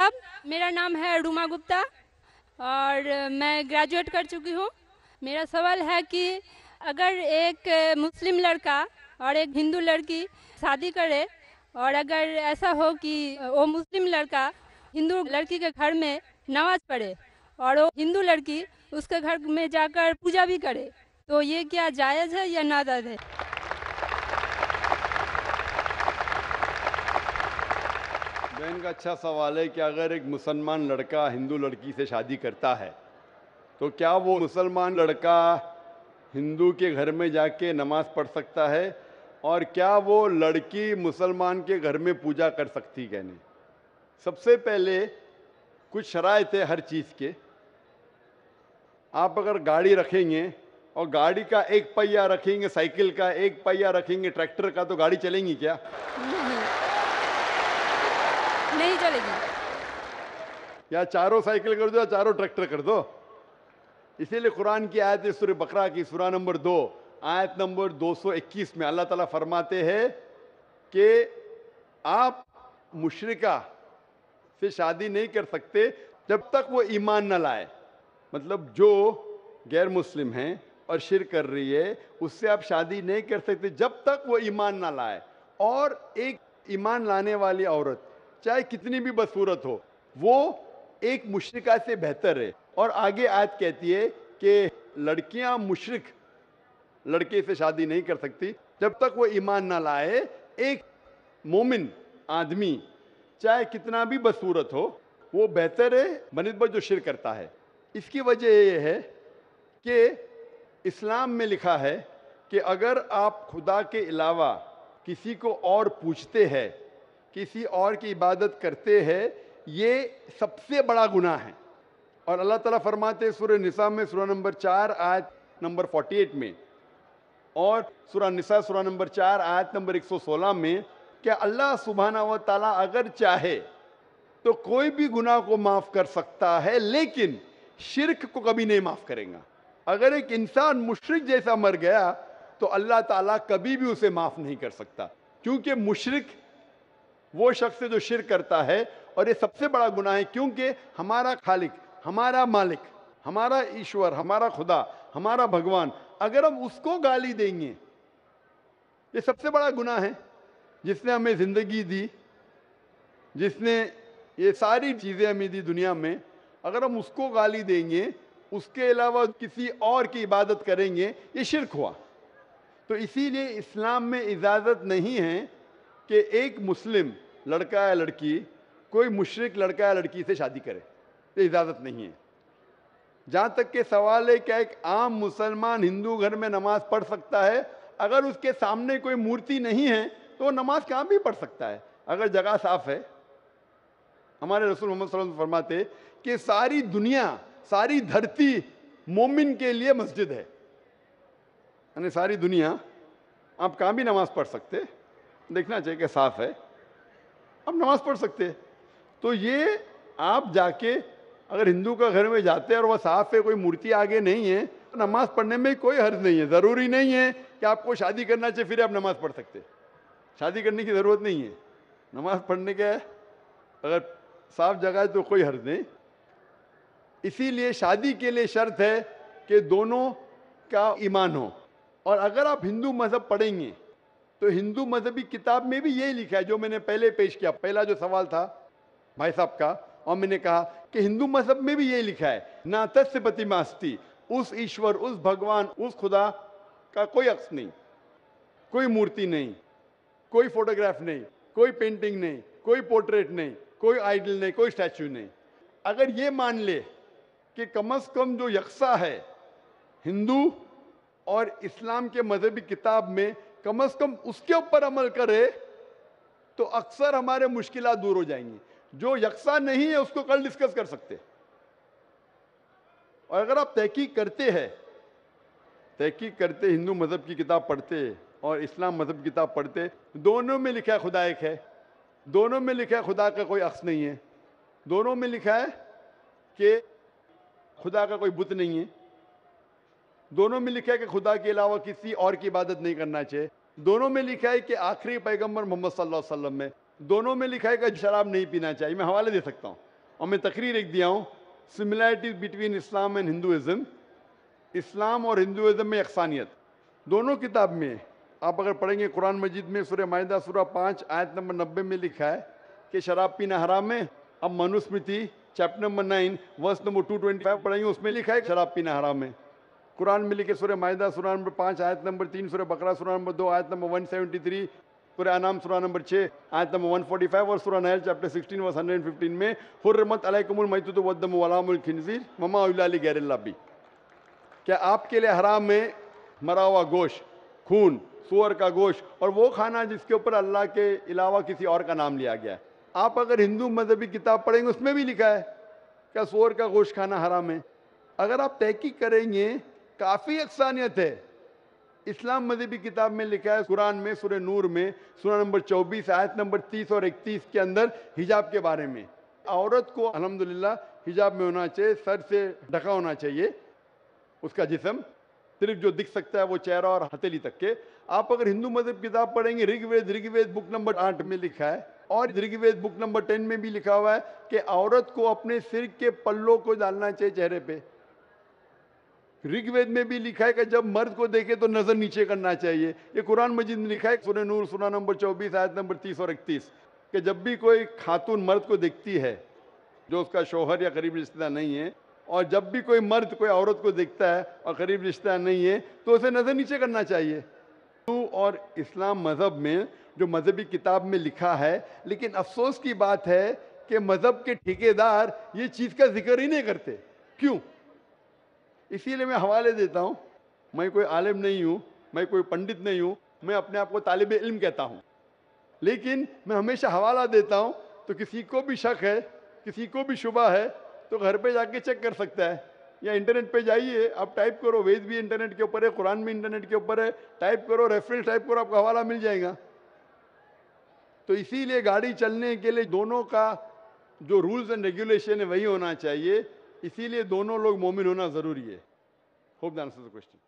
साहब, मेरा नाम है रूमा गुप्ता और मैं ग्रेजुएट कर चुकी हूँ। मेरा सवाल है कि अगर एक मुस्लिम लड़का और एक हिंदू लड़की शादी करे और अगर ऐसा हो कि वो मुस्लिम लड़का हिंदू लड़की के घर में नमाज पढ़े और वो हिंदू लड़की उसके घर में जाकर पूजा भी करे, तो ये क्या जायज़ है या नाजायज़ है? बहन का अच्छा सवाल है कि अगर एक मुसलमान लड़का हिंदू लड़की से शादी करता है तो क्या वो मुसलमान लड़का हिंदू के घर में जाके नमाज पढ़ सकता है, और क्या वो लड़की मुसलमान के घर में पूजा कर सकती है? नहीं। सबसे पहले कुछ शराइत है हर चीज़ के। आप अगर गाड़ी रखेंगे और गाड़ी का एक पहिया रखेंगे, साइकिल का एक पहिया रखेंगे, ट्रैक्टर का, तो गाड़ी चलेंगी क्या? नहीं चलेगी। या चारों साइकिल कर दो या चारों ट्रैक्टर कर दो। इसीलिए कुरान की आयत है सूरह बकरा की सूरा नंबर 2 आयत नंबर 221 में अल्लाह ताला फरमाते हैं कि आप मुशरिका से शादी नहीं कर सकते जब तक वो ईमान न लाए। मतलब जो गैर मुस्लिम हैं और शिर्क कर रही है उससे आप शादी नहीं कर सकते जब तक वो ईमान ना लाए। और एक ईमान लाने वाली औरत चाहे कितनी भी बदसूरत हो वो एक मुशरिका से बेहतर है। और आगे आयत कहती है कि लड़कियां मुशरिक लड़के से शादी नहीं कर सकती जब तक वो ईमान ना लाए। एक मोमिन आदमी चाहे कितना भी बदसूरत हो वो बेहतर है बनिस्बत जो शिर्क करता है। इसकी वजह ये है कि इस्लाम में लिखा है कि अगर आप खुदा के अलावा किसी को और पूछते हैं, किसी और की इबादत करते हैं, ये सबसे बड़ा गुनाह है। और अल्लाह ताला फरमाते हैं सूरह निसा में सूरा नंबर 4 आयत नंबर 48 में और सूरा निसा सूरा नंबर 4 आयत नंबर 116 में कि अल्लाह सुब्हाना व तआला अगर चाहे तो कोई भी गुनाह को माफ़ कर सकता है, लेकिन शिर्क को कभी नहीं माफ़ करेगा। अगर एक इंसान मुशरिक जैसा मर गया तो अल्लाह ताला कभी भी उसे माफ़ नहीं कर सकता, क्योंकि मुशरिक वो शख्स है जो शिर्क करता है। और ये सबसे बड़ा गुनाह है, क्योंकि हमारा खालिक, हमारा मालिक, हमारा ईश्वर, हमारा खुदा, हमारा भगवान, अगर हम उसको गाली देंगे, ये सबसे बड़ा गुनाह है। जिसने हमें ज़िंदगी दी, जिसने ये सारी चीज़ें हमें दी दुनिया में, अगर हम उसको गाली देंगे, उसके अलावा किसी और की इबादत करेंगे, ये शिर्क हुआ। तो इसीलिए इस्लाम में इजाज़त नहीं है कि एक मुस्लिम लड़का या लड़की कोई मुशरिक लड़का या लड़की से शादी करे, ये इजाज़त नहीं है। जहाँ तक के सवाल है क्या एक आम मुसलमान हिंदू घर में नमाज पढ़ सकता है? अगर उसके सामने कोई मूर्ति नहीं है तो वो नमाज कहाँ भी पढ़ सकता है, अगर जगह साफ है। हमारे रसूल मोहम्मद सल्लल्लाहु अलैहि वसल्लम फरमाते कि सारी दुनिया, सारी धरती मोमिन के लिए मस्जिद है। यानी सारी दुनिया आप कहाँ भी नमाज पढ़ सकते, देखना चाहिए कि साफ है, आप नमाज पढ़ सकते। तो ये आप जाके अगर हिंदू का घर में जाते हैं और वह साफ है, कोई मूर्ति आगे नहीं है, तो नमाज पढ़ने में कोई हर्ज नहीं है। ज़रूरी नहीं है कि आपको शादी करना चाहिए फिर आप नमाज पढ़ सकते, शादी करने की ज़रूरत नहीं है। नमाज पढ़ने का अगर साफ जगह है तो कोई हर्ज नहीं। इसीलिए शादी के लिए शर्त है कि दोनों का ईमान हो। और अगर आप हिंदू मज़हब पढ़ेंगे तो हिंदू मज़हबी किताब में भी यही लिखा है जो मैंने पहले पेश किया, पहला जो सवाल था भाई साहब का, और मैंने कहा कि हिंदू मज़हब में भी यही लिखा है, ना तस्य प्रतिमास्ति, उस ईश्वर, उस भगवान, उस खुदा का कोई अक्स नहीं, कोई मूर्ति नहीं, कोई फोटोग्राफ नहीं, कोई पेंटिंग नहीं, कोई पोर्ट्रेट नहीं, कोई आइडल नहीं, कोई स्टैचू नहीं। अगर ये मान ले कि कम से कम जो यकसा है हिंदू और इस्लाम के मजहबी किताब में, कम से कम उसके ऊपर अमल करे तो अक्सर हमारे मुश्किलात दूर हो जाएंगी। जो यकसा नहीं है उसको कल डिस्कस कर सकते। और अगर आप तहकीक करते हैं, तहकीक करते, हिंदू मजहब की किताब पढ़ते और इस्लाम मजहब की किताब पढ़ते, दोनों में लिखा है खुदा एक है, दोनों में लिखा है खुदा का कोई अक्स नहीं है, दोनों में लिखा है कि खुदा का कोई बुत नहीं है, दोनों में लिखा है कि खुदा के अलावा किसी और की इबादत नहीं करना चाहिए, दोनों में लिखा है कि आखिरी पैगंबर मोहम्मद सल्लल्लाहु अलैहि वसल्लम में, दोनों में लिखा है कि शराब नहीं पीना चाहिए। मैं हवाले दे सकता हूँ। اور میں تقریر ایک دیا ہوں سملیرٹیز بٹوین اسلام اینڈ ہندوازم. اسلام اور ہندوازم میں یکسانیت دونوں کتاب میں. آپ اگر پڑھیں گے قرآن مجید میں سورہ مائدہ سورہ 5 آیت نمبر 90 میں لکھا ہے کہ شراب پینا حرام ہے. اب Manusmriti chapter number 9 verse number 225 پڑھیں گے, اس میں لکھا ہے کہ شراب پینا حرام ہے. قرآن میں لکھے سورہ مائدہ سورہ نمبر 5 آیت نمبر 3, سورہ بقرہ سورہ نمبر 2 آیت نمبر 173, سورہ انعام سورہ نمبر 6 آیت نمبر 145 اور سورہ نحل چیپٹر 16 ورس 115 میں حرمت علیکم المیتۃ والدم ولحم الخنزیر وما اہل لغیر اللہ بھی. کیا آپ کے لیے حرام ہے مرا ہوا گوشت, خون, سور کا گوشت اور وہ کھانا جس کے اوپر اللہ کے علاوہ کسی اور کا نام لیا گیا ہے. آپ اگر ہندو مذہبی کتاب پڑھیں گے اس میں بھی لکھا ہے کیا سور کا گوشت کھانا حرام ہے. اگر آپ تحقیق کریں گے کافی یکسانیت ہے. اسلام مذہبی کتاب میں لکھا ہے قرآن میں سورہ نور میں سورہ نمبر 24 آیت نمبر 30 اور 31 کے اندر حجاب کے بارے میں عورت کو الحمدللہ حجاب میں ہونا چاہیے, سر سے ڈھکا ہونا چاہیے اس کا جسم, صرف جو دکھ سکتا ہے وہ چہرہ اور ہتھیلی تک کے. آپ اگر ہندو مذہب کتاب پڑھیں گے رگ وید بک نمبر 8 میں لکھا ہے اور رگ وید بک نمبر 10 میں بھی لکھا ہوا ہے کہ عورت کو اپنے سر کے پلوں کو ڈالنا چاہیے چہرے پہ. رگ وید میں بھی لکھا ہے کہ جب مرد کو دیکھے تو نظر نیچے کرنا چاہیے. یہ قرآن مجید میں لکھا ہے سورہ نور سورہ نمبر 24 آیت نمبر 30 اور 31 کہ جب بھی کوئی خاتون مرد کو دیکھتی ہے جو اس کا شوہر یا قریب رشتہ دار نہیں ہے, اور جب بھی کوئی مرد کوئی عورت کو دیکھتا ہے اور قریب رشتہ دار نہیں ہے تو اسے نظر نیچے کرنا چاہیے. اور اسلام مذہب میں جو مذہبی کتاب میں لکھا ہے, لیکن افسوس کی بات ہے کہ مذہب کے ٹھیکیدار یہ چیز کا ذکر ہی نہیں کرتے. کیوں؟ اسی لیے میں حوالے دیتا ہوں. میں کوئی عالم نہیں ہوں, میں کوئی پنڈت نہیں ہوں, میں اپنے آپ کو طالب علم کہتا ہوں, لیکن میں ہمیشہ حوالہ دیتا ہوں. تو کسی کو بھی شک ہے, کسی کو بھی شبہ ہے تو گھر پہ جا کے چیک کر سکتا ہے, یا انٹرنیٹ پہ جائیے, آپ ٹائپ کرو, وید بھی انٹرنیٹ کے اوپر ہے, قرآن بھی انٹرنیٹ کے اوپر ہے, ٹائپ کرو, ریفرنس ٹائپ کرو, آپ کو حوالہ مل جائے گا. تو اسی لیے گاڑی چلنے کے لیے دونوں کا جو رولز اینڈ ریگولیشن ہے وہی ہونا چاہیے. اسی لیے دونوں لوگ مومن ہونا ضروری ہے. Hope that answers the question.